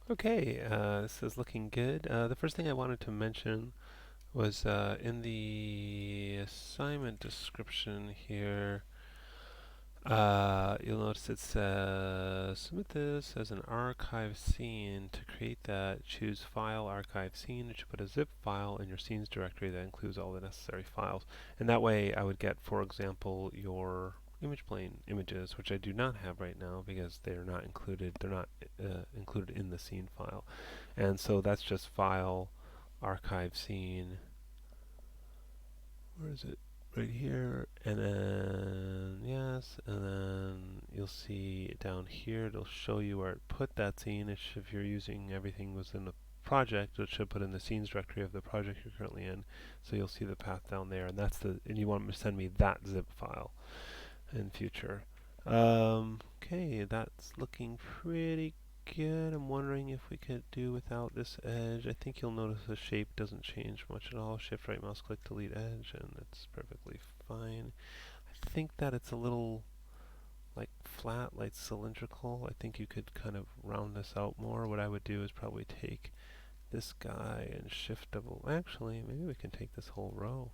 Okay, this is looking good. The first thing I wanted to mention was in the assignment description here, you'll notice it says submit this as an archive scene. To create that, choose File, Archive Scene. It should put a zip file in your scenes directory that includes all the necessary files. And that way I would get, for example, your image plane images, which I do not have right now because they're not included. They're not included in the scene file. And so that's just File, Archive Scene. Where is it? Right here, and then yes, and then you'll see down here it'll show you where it put that scene. If you're using everything within the project, it should put in the scenes directory of the project you're currently in. So you'll see the path down there, and and you want to send me that zip file in future. Okay, that's looking pretty good. I'm wondering if we could do without this edge. I think you'll notice the shape doesn't change much at all. Shift right mouse click delete edge and it's perfectly fine. I think that it's a little like flat, like cylindrical. I think you could kind of round this out more. What I would do is probably take this guy and shift double. Actually, maybe we can take this whole row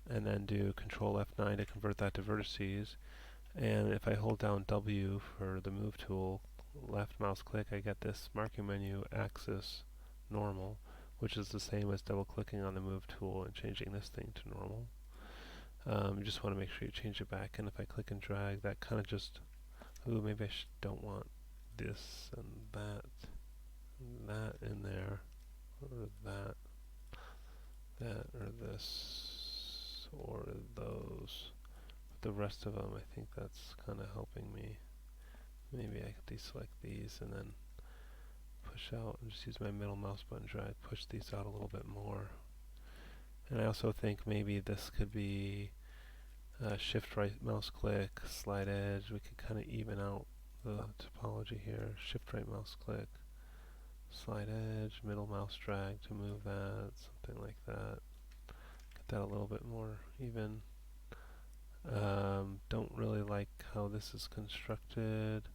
and then do control F9 to convert that to vertices. And if I hold down W for the move tool, left mouse click, I get this marking menu axis normal, which is the same as double clicking on the move tool and changing this thing to normal. You just want to make sure you change it back, and if I click and drag, that kind of just, ooh, maybe I don't want this and that in there, or that, or this, or those. The rest of them, I think that's kind of helping me. Maybe I could deselect these and then push out and just use my middle mouse button drag, push these out a little bit more. And I also think maybe this could be shift right mouse click, slide edge. We could kind of even out the topology here. Shift right mouse click, slide edge, middle mouse drag to move that, something like that. Get that a little bit more even. Don't really like how this is constructed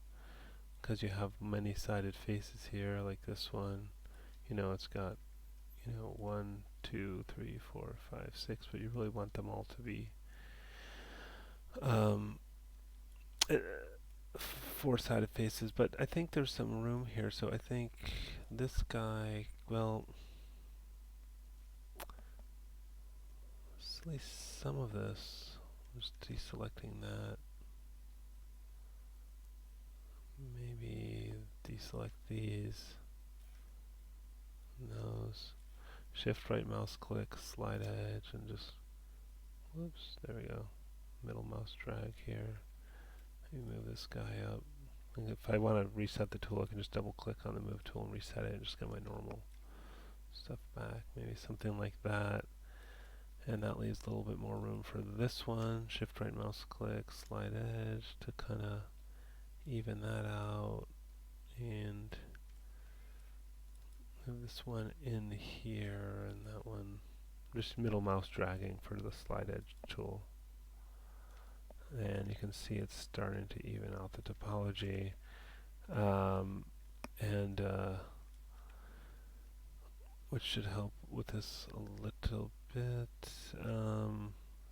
because you have many sided faces here like this one. It's got, 1, 2, 3, 4, 5, 6, but you really want them all to be um, four-sided faces. But I think there's some room here, so I think this guy, well, at least some of this. I'm just deselecting that. Maybe deselect these, and those. Shift right mouse click, slide edge, and just, whoops, there we go. Middle mouse drag here. Maybe move this guy up. And if I want to reset the tool, I can just double click on the move tool and reset it and just get my normal stuff back. Maybe something like that. And that leaves a little bit more room for this one. Shift right mouse click, slide edge to kind of even that out. And move this one in here and that one. Just middle mouse dragging for the slide edge tool. And you can see it's starting to even out the topology. And which should help with this a little bit. It's a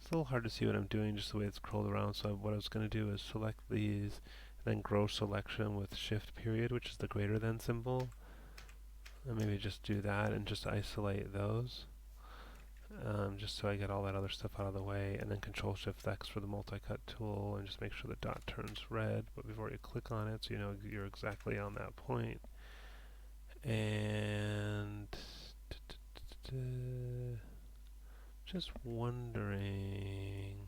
little hard to see what I'm doing just the way it's scrolled around, so what I was going to do is select these and then grow selection with shift period, which is the greater than symbol. And maybe just do that and just isolate those. Just so I get all that other stuff out of the way, and then control shift X for the multi-cut tool and just make sure the dot turns red but before you click on it, so you know you're exactly on that point. And just wondering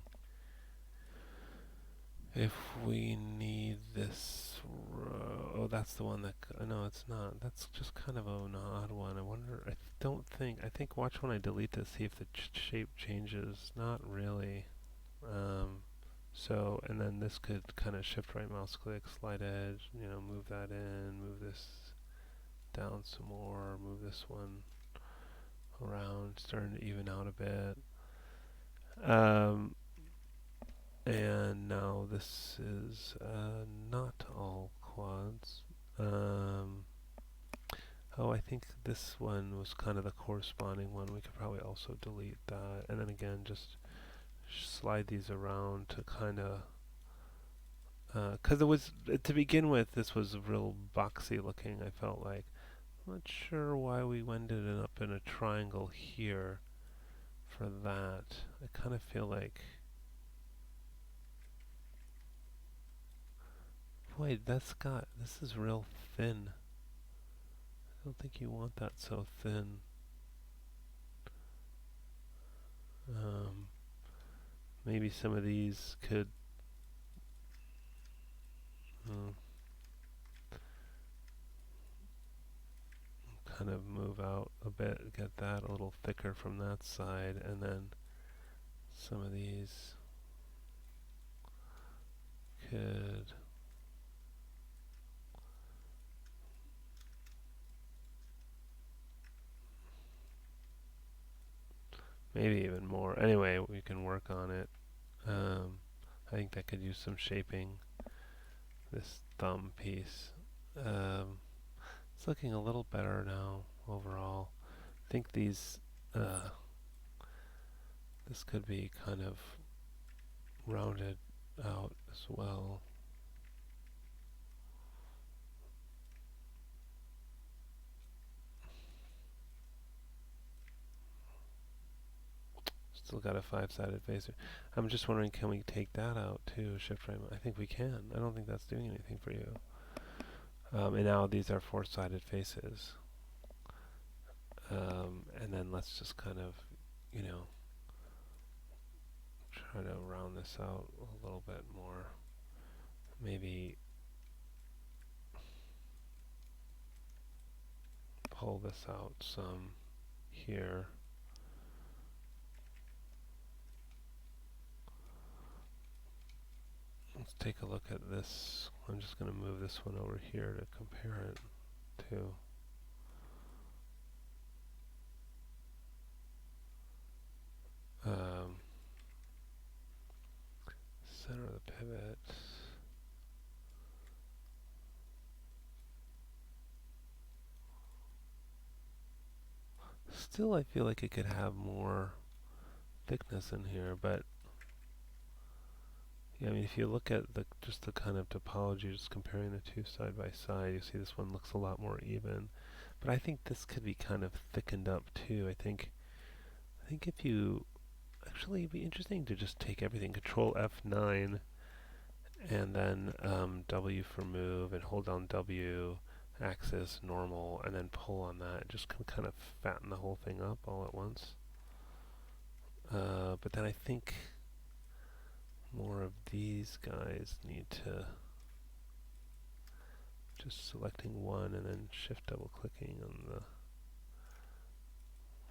if we need this row. Oh, that's the one that, no, it's not. That's just kind of an odd one. I wonder, I think watch when I delete this, see if the shape changes. Not really. And then this could kind of shift right mouse click, slide edge, move that in, move this down some more, move this one around, starting to even out a bit. And now this is not all quads, Um, oh, I think this one was kind of the corresponding one. We could probably also delete that. And then again, just slide these around to kind of, because it was, to begin with, this was real boxy looking, I felt like. I'm not sure why we ended up in a triangle here for that. I kind of feel like, boy, this is real thin. I don't think you want that so thin. Um, maybe some of these could uh, kind of move out a bit, get that a little thicker from that side, and then some of these could maybe even more. Anyway, we can work on it. Um, I think that could use some shaping. This thumb piece. Um, it's looking a little better now overall. I think uh, this could be kind of rounded out as well. Still got a five-sided face. I'm just wondering, can we take that out too? Shift right. I think we can. I don't think that's doing anything for you. And now these are four-sided faces. And then let's just kind of, you know, try to round this out a little bit more. Maybe pull this out some here. Let's take a look at this. I'm just going to move this one over here to compare it to. Um, Center of the pivot. Still, I feel like it could have more thickness in here, but yeah, I mean, if you look at just the kind of topology, just comparing the two side by side, you see this one looks a lot more even. But I think this could be kind of thickened up too. I think if you actually, it'd be interesting to just take everything, Control F9, and then W for move, and hold down W, axis, normal, and then pull on that. It just can kind of fatten the whole thing up all at once. But then I think more of these guys need to just selecting one and then shift double clicking on the,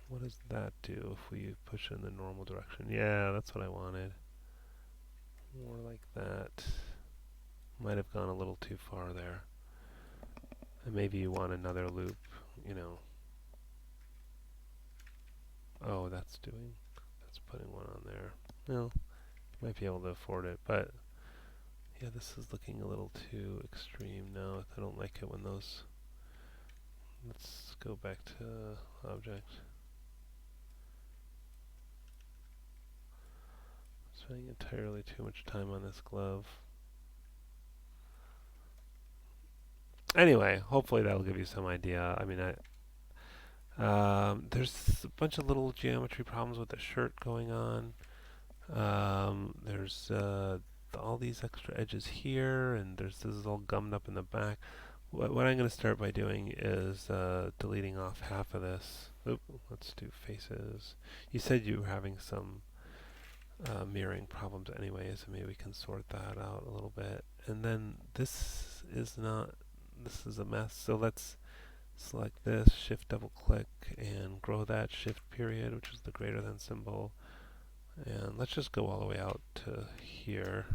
what does that do if we push in the normal direction? Yeah, that's what I wanted. More like that. Might have gone a little too far there. And maybe you want another loop, you know. Oh, that's putting one on there. Well, you might be able to afford it, but yeah, this is looking a little too extreme now. I don't like it when those, let's go back to object. Spending entirely too much time on this glove. Anyway, hopefully that'll give you some idea. I mean, there's a bunch of little geometry problems with the shirt going on. There's all these extra edges here, and this is all gummed up in the back. What I'm going to start by doing is deleting off half of this. Oop, let's do faces. You said you were having some mirroring problems anyway, so maybe we can sort that out a little bit. And then this is a mess, so let's select this, shift double click, and grow that shift period, which is the greater than symbol. And let's just go all the way out to here.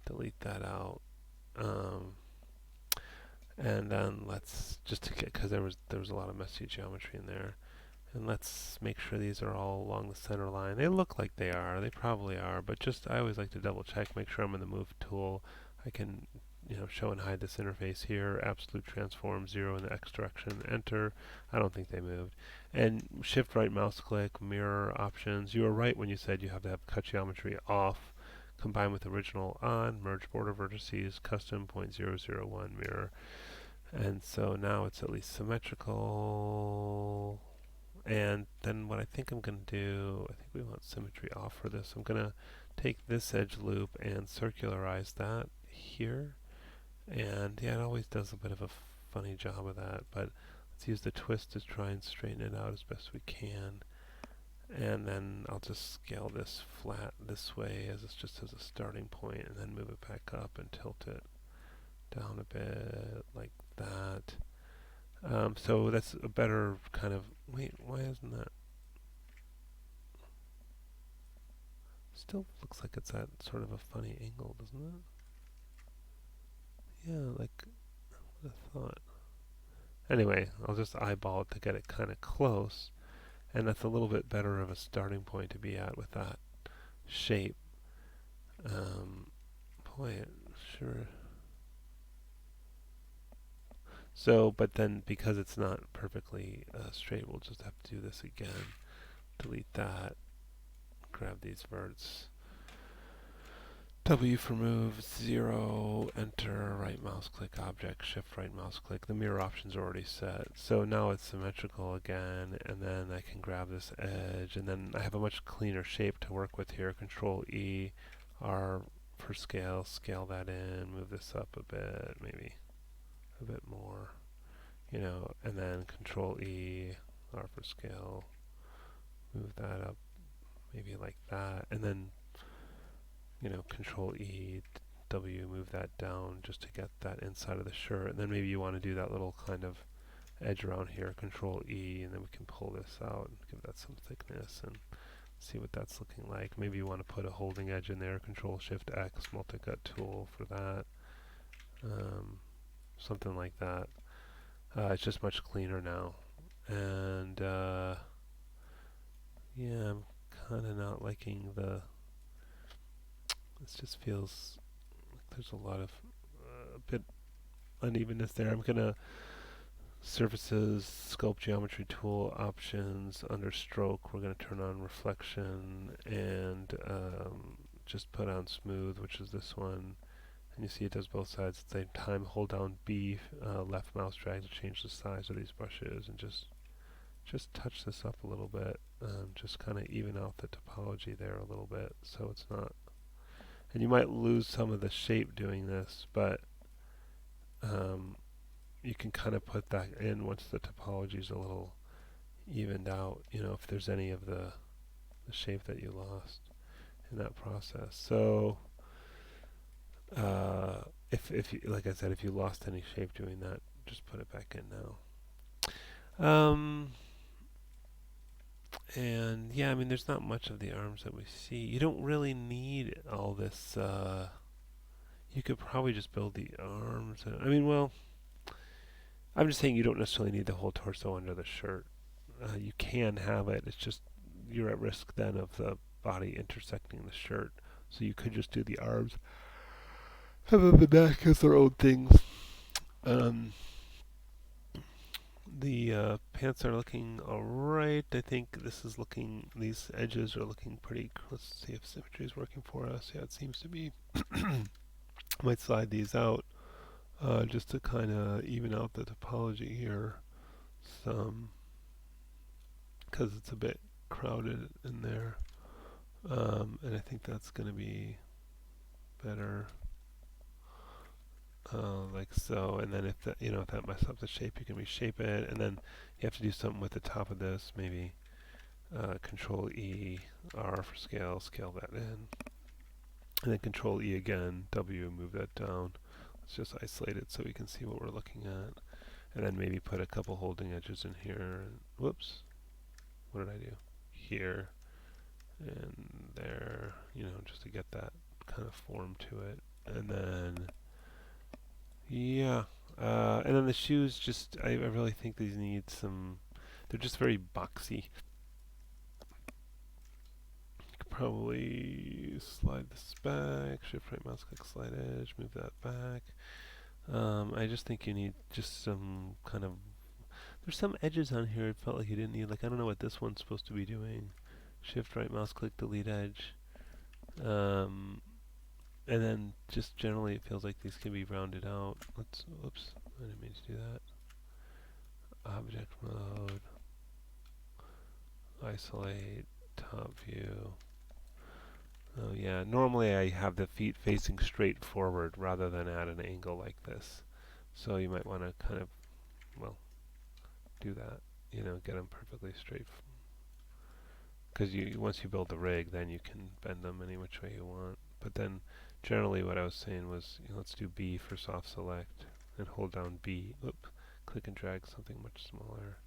Delete that out. And then let's just to get, because there was a lot of messy geometry in there. And let's make sure these are all along the center line. They look like they are. They probably are. But just I always like to double check, make sure I'm in the move tool. I can show and hide this interface here. Absolute transform 0 in the x direction. Enter. I don't think they moved. And shift right mouse click, mirror options. You were right when you said you have to have cut geometry off. Combine with original on. Merge border vertices. Custom 0.001 mirror. And so now it's at least symmetrical. And then what I think I'm going to do, I think we want symmetry off for this. I'm going to take this edge loop and circularize that here. And yeah, it always does a bit of a funny job of that, but let's use the twist to try and straighten it out as best we can. And then I'll just scale this flat this way as it's just as a starting point, and then move it back up and tilt it down a bit like that. So that's a better kind of, wait, why isn't that? Still looks like it's at sort of a funny angle, doesn't it? Yeah, like I thought. Anyway, I'll just eyeball it to get it kind of close, and that's a little bit better of a starting point to be at with that shape. Um, Boy, sure. So, but then because it's not perfectly straight, we'll just have to do this again. Delete that. Grab these verts. W for move, 0, enter, right mouse click object, shift right mouse click. The mirror options are already set. So now it's symmetrical again, and then I can grab this edge, and then I have a much cleaner shape to work with here. Control E, R for scale, scale that in, move this up a bit, maybe a bit more, and then Control E, R for scale, move that up, maybe like that, and then Control E, W, move that down just to get that inside of the shirt. And then maybe you want to do that little kind of edge around here, Control E, and then we can pull this out and give that some thickness and see what that's looking like. Maybe you want to put a holding edge in there, Control Shift X, multi-cut tool for that. Something like that. It's just much cleaner now. And yeah, I'm kind of not liking this just feels like there's a lot of a bit unevenness there. I'm gonna surfaces, sculpt geometry tool options under stroke. We're gonna turn on reflection and just put on smooth, which is this one. And you see it does both sides at the same time. Hold down B, left mouse drag to change the size of these brushes, and just touch this up a little bit. Just kind of even out the topology there a little bit, so it's not. And you might lose some of the shape doing this, but you can kind of put that in once the topology is a little evened out, if there's any of the shape that you lost in that process. So if you, like I said, if you lost any shape doing that, just put it back in now. And yeah, I mean, there's not much of the arms that we see. You don't really need all this. You could probably just build the arms. I mean, well, I'm just saying you don't necessarily need the whole torso under the shirt. You can have it. It's just you're at risk then of the body intersecting the shirt. So you could just do the arms. And then the neck has their own things. The pants are looking alright. I think these edges are looking pretty. Let's see if symmetry is working for us. Yeah, it seems to be. Might slide these out just to kind of even out the topology here some, because it's a bit crowded in there. And I think that's going to be better. Like so, and then if that messes up the shape, you can reshape it, and then you have to do something with the top of this. Maybe Control E, R for scale, scale that in, and then Control E again, W, move that down. Let's just isolate it so we can see what we're looking at, and then maybe put a couple holding edges in here. Whoops, what did I do? Here and there, just to get that kind of form to it, and then. Yeah, and then the shoes, I really think these need some, they're just very boxy. You could probably slide this back, shift right mouse click slide edge, move that back. I just think you need just some kind of, there's some edges on here it felt like you didn't need, like I don't know what this one's supposed to be doing. Shift right mouse click delete edge. Um, and then just generally it feels like these can be rounded out. Oops, I didn't mean to do that. Object mode, isolate, top view. Oh yeah, normally I have the feet facing straight forward rather than at an angle like this. So you might want to kind of, well, do that. You know, get them perfectly straight. Because you once you build the rig, then you can bend them any which way you want. But then generally what I was saying was, let's do B for soft select and hold down B. Oop, click and drag something much smaller.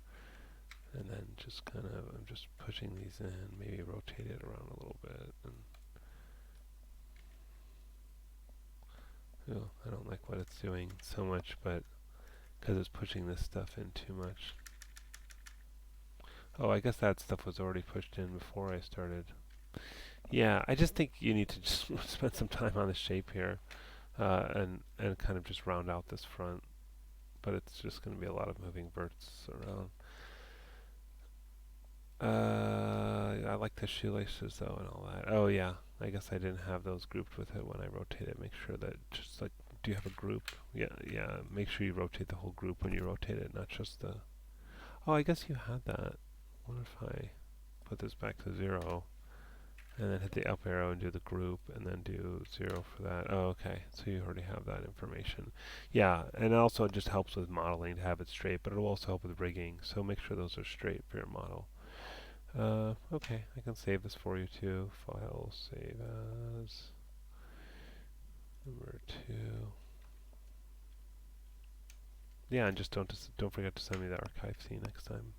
And then just kind of, I'm just pushing these in, maybe rotate it around a little bit. And I don't like what it's doing so much, but because it's pushing this stuff in too much. Oh, I guess that stuff was already pushed in before I started. Yeah, I just think you need to just spend some time on the shape here, and kind of just round out this front. But it's just going to be a lot of moving verts around. I like the shoelaces though and all that. Oh yeah, I guess I didn't have those grouped with it when I rotate it. Make sure that just like, do you have a group? Yeah. Make sure you rotate the whole group when you rotate it, not just the. Oh, I guess you had that. What if I put this back to 0, and then hit the up arrow and do the group, and then do 0 for that? Oh, okay. So you already have that information. Yeah, and also it just helps with modeling to have it straight, but it'll also help with rigging. So make sure those are straight for your model. Okay, I can save this for you too. File, save as, number 2. Yeah, and just don't forget to send me the archive. See you next time.